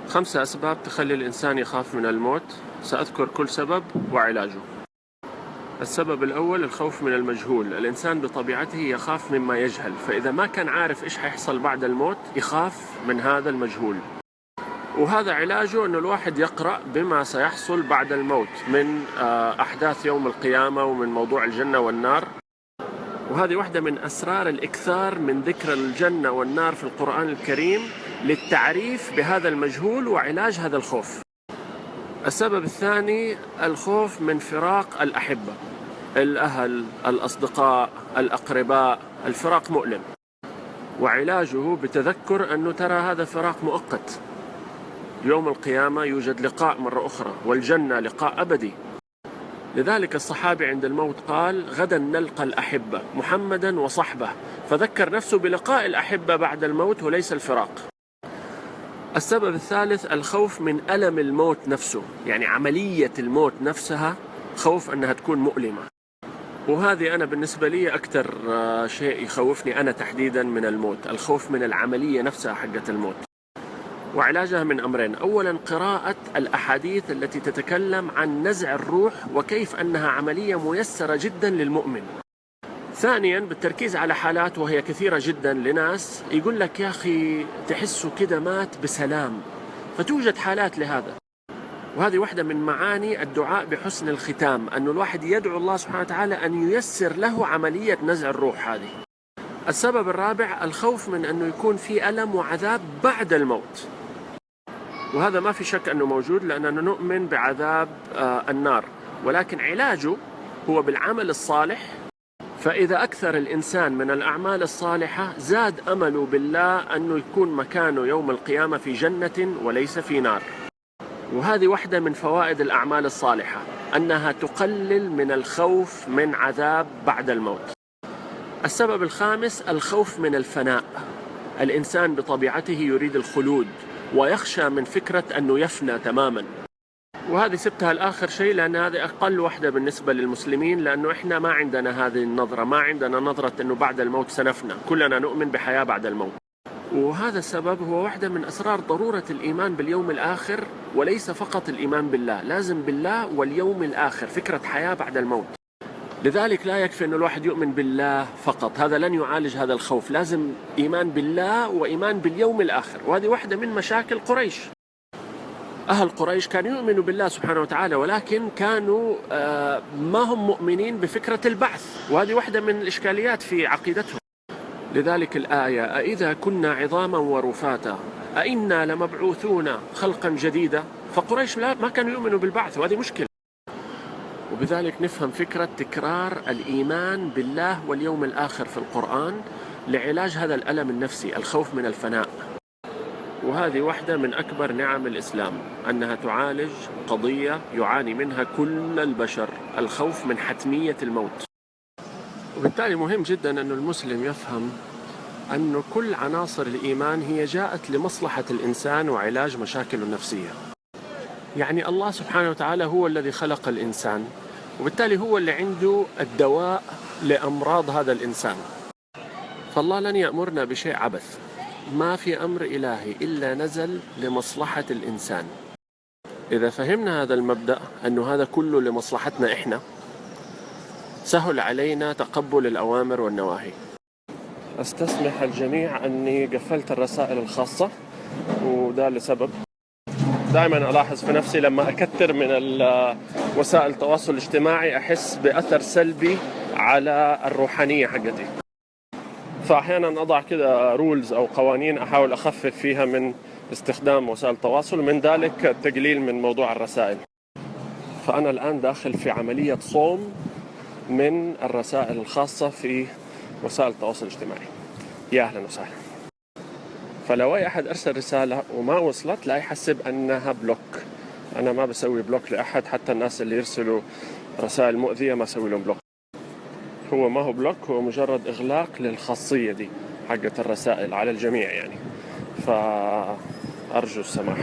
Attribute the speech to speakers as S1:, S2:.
S1: 5 أسباب تخلي الإنسان يخاف من الموت، سأذكر كل سبب وعلاجه. السبب الأول الخوف من المجهول. الإنسان بطبيعته يخاف مما يجهل، فإذا ما كان عارف إيش حيحصل بعد الموت يخاف من هذا المجهول، وهذا علاجه أنه الواحد يقرأ بما سيحصل بعد الموت من أحداث يوم القيامة ومن موضوع الجنة والنار. وهذه واحدة من أسرار الإكثار من ذكر الجنة والنار في القرآن الكريم للتعريف بهذا المجهول وعلاج هذا الخوف. السبب الثاني الخوف من فراق الأحبة، الأهل، الأصدقاء، الأقرباء. الفراق مؤلم، وعلاجه بتذكر أنه ترى هذا فراق مؤقت. يوم القيامة يوجد لقاء مرة أخرى، والجنة لقاء أبدي. لذلك الصحابي عند الموت قال: غدا نلقى الأحبة محمدا وصحبه، فذكر نفسه بلقاء الأحبة بعد الموت وليس الفراق. السبب الثالث الخوف من ألم الموت نفسه، يعني عملية الموت نفسها خوف أنها تكون مؤلمة، وهذه أنا بالنسبة لي أكثر شيء يخوفني أنا تحديدا من الموت، الخوف من العملية نفسها حقة الموت. وعلاجها من أمرين: أولا قراءة الأحاديث التي تتكلم عن نزع الروح وكيف أنها عملية ميسرة جدا للمؤمن. ثانيا بالتركيز على حالات وهي كثيرة جدا لناس يقول لك يا أخي تحسه كده مات بسلام، فتوجد حالات لهذا. وهذه واحدة من معاني الدعاء بحسن الختام، أن الواحد يدعو الله سبحانه وتعالى أن ييسر له عملية نزع الروح هذه. السبب الرابع الخوف من أنه يكون في ألم وعذاب بعد الموت، وهذا ما في شك أنه موجود لأننا نؤمن بعذاب النار، ولكن علاجه هو بالعمل الصالح. فإذا أكثر الإنسان من الأعمال الصالحة زاد أمله بالله أنه يكون مكانه يوم القيامة في جنة وليس في نار. وهذه واحدة من فوائد الأعمال الصالحة، أنها تقلل من الخوف من عذاب بعد الموت. السبب الخامس الخوف من الفناء. الإنسان بطبيعته يريد الخلود ويخشى من فكرة أنه يفنى تماما، وهذه سبتها الآخر شيء لأن هذه أقل واحدة بالنسبة للمسلمين، لأنه إحنا ما عندنا هذه النظرة، ما عندنا نظرة أنه بعد الموت سنفنى، كلنا نؤمن بحياة بعد الموت. وهذا السبب هو واحدة من أسرار ضرورة الإيمان باليوم الآخر، وليس فقط الإيمان بالله، لازم بالله واليوم الآخر، فكرة حياة بعد الموت. لذلك لا يكفي أن الواحد يؤمن بالله فقط، هذا لن يعالج هذا الخوف، لازم إيمان بالله وإيمان باليوم الآخر. وهذه واحدة من مشاكل قريش. أهل قريش كانوا يؤمنوا بالله سبحانه وتعالى، ولكن كانوا ما هم مؤمنين بفكرة البعث، وهذه واحدة من الإشكاليات في عقيدتهم. لذلك الآية: أإذا كنا عظاما ورفاتا أإنا لمبعوثون خلقا جديدا. فقريش ما كانوا يؤمنوا بالبعث، وهذه مشكلة. وبذلك نفهم فكرة تكرار الإيمان بالله واليوم الآخر في القرآن لعلاج هذا الألم النفسي، الخوف من الفناء. وهذه واحدة من أكبر نعم الإسلام، أنها تعالج قضية يعاني منها كل البشر، الخوف من حتمية الموت. وبالتالي مهم جدا أن المسلم يفهم أن كل عناصر الإيمان هي جاءت لمصلحة الإنسان وعلاج مشاكله النفسية. يعني الله سبحانه وتعالى هو الذي خلق الإنسان، وبالتالي هو اللي عنده الدواء لأمراض هذا الإنسان. فالله لن يأمرنا بشيء عبث، ما في أمر إلهي إلا نزل لمصلحة الإنسان. إذا فهمنا هذا المبدأ أنه هذا كله لمصلحتنا إحنا، سهل علينا تقبل الأوامر والنواهي. أستسمح الجميع أني قفلت الرسائل الخاصة، وده لسبب دائما ألاحظ في نفسي لما أكثر من وسائل التواصل الاجتماعي أحس بأثر سلبي على الروحانية حقتي، فأحيانا أضع كده رولز أو قوانين أحاول أخفف فيها من استخدام وسائل التواصل، من ذلك التقليل من موضوع الرسائل. فأنا الآن داخل في عملية صوم من الرسائل الخاصة في وسائل التواصل الاجتماعي. يا أهلا وسهلا. فلو أي أحد أرسل رسالة وما وصلت لا يحسب أنها بلوك، أنا ما بسوي بلوك لأحد، حتى الناس اللي يرسلوا رسائل مؤذية ما أسوي لهم بلوك. هو ما هو بلوك، هو مجرد إغلاق للخاصية دي حقة الرسائل على الجميع يعني، فأرجو السماح.